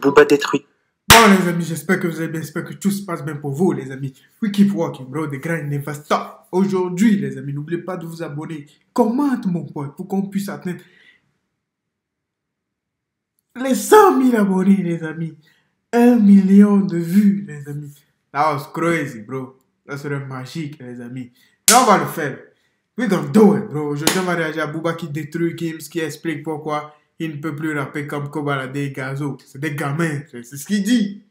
Booba détruit. Bon les amis, j'espère que vous allez bien, j'espère que tout se passe bien pour vous les amis. We keep walking bro, the grind never stop. Aujourd'hui les amis, n'oubliez pas de vous abonner. Commente mon pote pour qu'on puisse atteindre les 100 000 abonnés les amis. 1 million de vues les amis. That was crazy bro. Ça serait magique les amis. Et on va le faire. We gonna do it bro. Aujourd'hui on va réagir à Booba qui détruit Gims, qui explique pourquoi il ne peut plus rapper comme Kobalade et Gazo. C'est des gamins, c'est ce qu'il dit.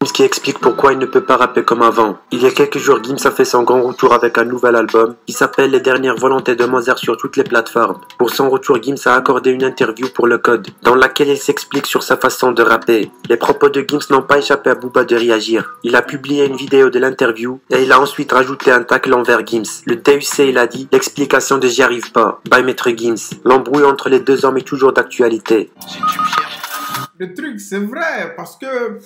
Gims qui explique pourquoi il ne peut pas rapper comme avant. Il y a quelques jours, Gims a fait son grand retour avec un nouvel album qui s'appelle Les Dernières Volontés de Mozart sur toutes les plateformes. Pour son retour, Gims a accordé une interview pour Le Code, dans laquelle il s'explique sur sa façon de rapper. Les propos de Gims n'ont pas échappé à Booba de réagir. Il a publié une vidéo de l'interview et il a ensuite rajouté un tacle envers Gims. Le DUC, il a dit: l'explication de J'y arrive pas, by Maître Gims. L'embrouille entre les deux hommes est toujours d'actualité. Le truc, c'est vrai, parce que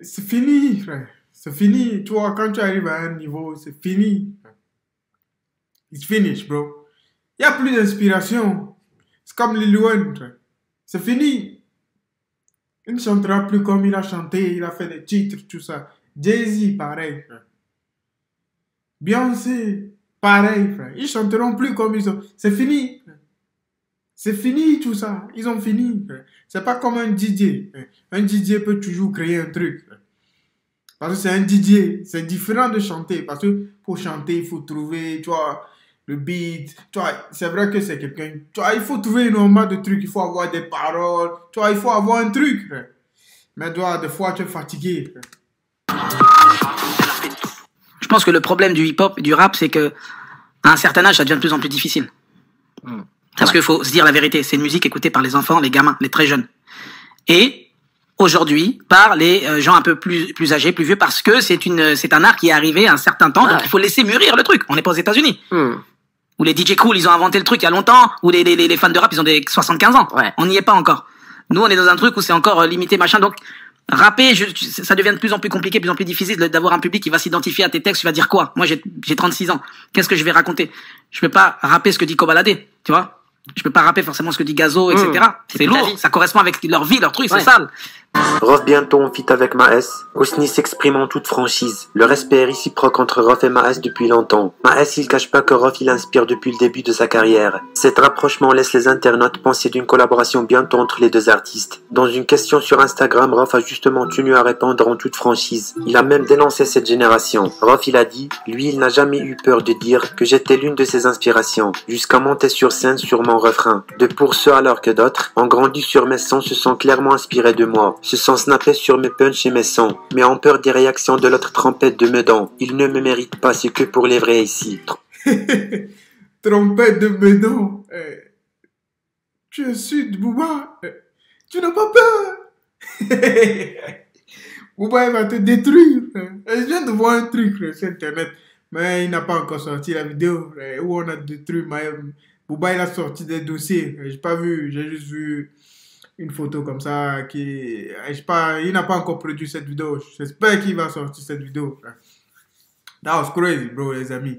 c'est fini, frère. C'est fini. Tu vois, quand tu arrives à un niveau, c'est fini. It's finished, bro. Il n'y a plus d'inspiration. C'est comme Lil Wayne, frère. C'est fini. Il ne chantera plus comme il a chanté. Il a fait des titres, tout ça. Jay-Z, pareil, frère. Beyoncé, pareil, frère. Ils chanteront plus comme ils ont. C'est fini. C'est fini tout ça. Ils ont fini. C'est pas comme un DJ. Un DJ peut toujours créer un truc. Parce que c'est un DJ. C'est différent de chanter. Parce que pour chanter, il faut trouver, tu vois, le beat. Tu vois, c'est vrai que c'est quelqu'un. Tu vois, il faut trouver énormément de trucs. Il faut avoir des paroles. Tu vois, il faut avoir un truc. Mais tu vois, des fois, tu es fatigué. Je pense que le problème du hip-hop et du rap, c'est que à un certain âge, ça devient de plus en plus difficile. Parce qu'il faut se dire la vérité, c'est une musique écoutée par les enfants, les gamins, les très jeunes. Et aujourd'hui, par les gens un peu plus âgés, plus vieux, parce que c'est un art qui est arrivé à un certain temps, donc il faut laisser mûrir le truc. On n'est pas aux États-Unis. Où les DJ cool, ils ont inventé le truc il y a longtemps, où les fans de rap, ils ont des 75 ans. On n'y est pas encore. Nous, on est dans un truc où c'est encore limité, machin. Donc, rapper, ça devient de plus en plus compliqué, de plus en plus difficile d'avoir un public qui va s'identifier à tes textes. Tu vas dire quoi? Moi, j'ai 36 ans. Qu'est-ce que je vais raconter? Je peux pas rapper ce que dit Kobalade, tu vois? Je peux pas rapper forcément ce que dit Gazo, etc. C'est lourd. Ça correspond avec leur vie, leur truc, c'est sale. Rof bientôt en feat avec Maes. Ousni s'exprime en toute franchise. Le respect est réciproque entre Rof et Maes depuis longtemps. Maes, il cache pas que Rof il inspire depuis le début de sa carrière. Cet rapprochement laisse les internautes penser d'une collaboration bientôt entre les deux artistes. Dans une question sur Instagram, Rof a justement tenu à répondre en toute franchise. Il a même dénoncé cette génération. Rof il a dit: lui il n'a jamais eu peur de dire que j'étais l'une de ses inspirations, jusqu'à monter sur scène sur mon refrain. De pour ceux alors que d'autres ont grandi sur mes sons se sont clairement inspirés de moi. Se sont snappés sur mes punchs et mes sons, mais ont peur des réactions de l'autre trompette de Meudon. Ils ne me méritent pas, c'est que pour les vrais ici. Trompette de Meudon. Tu es sud, Booba. Tu n'as pas peur. Booba, il va te détruire. Je viens de voir un truc sur Internet, mais il n'a pas encore sorti la vidéo où on a détruit Booba, il a sorti des dossiers. J'ai pas vu, j'ai juste vu une photo comme ça il n'a pas encore produit cette vidéo. J'espère qu'il va sortir cette vidéo. That was crazy, bro, les amis.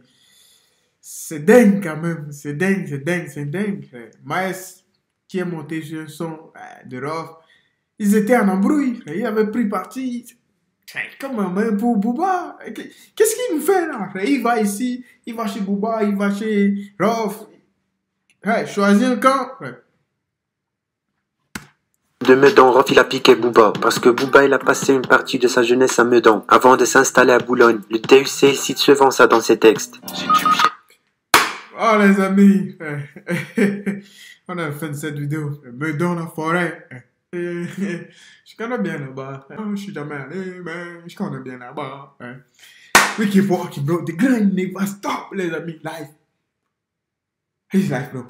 C'est dingue quand même. C'est dingue, c'est dingue, c'est dingue. Maes, qui est monté sur un son de Rof, ils étaient en embrouille. Ils avaient pris parti. Comment même pour Booba? Qu'est-ce qu'il nous fait là? Il va ici, il va chez Booba, il va chez Rof. Choisis un camp. De Meudon, Rof il a piqué Booba, parce que Booba il a passé une partie de sa jeunesse à Meudon, avant de s'installer à Boulogne. Le DUC cite souvent ça dans ses textes. Oh les amis, on a fait cette vidéo, Meudon la forêt. Je connais bien là-bas. Je suis jamais allé, mais je connais bien là-bas. We keep walking, bro. The grind never stop, les amis. Life. It's life, bro.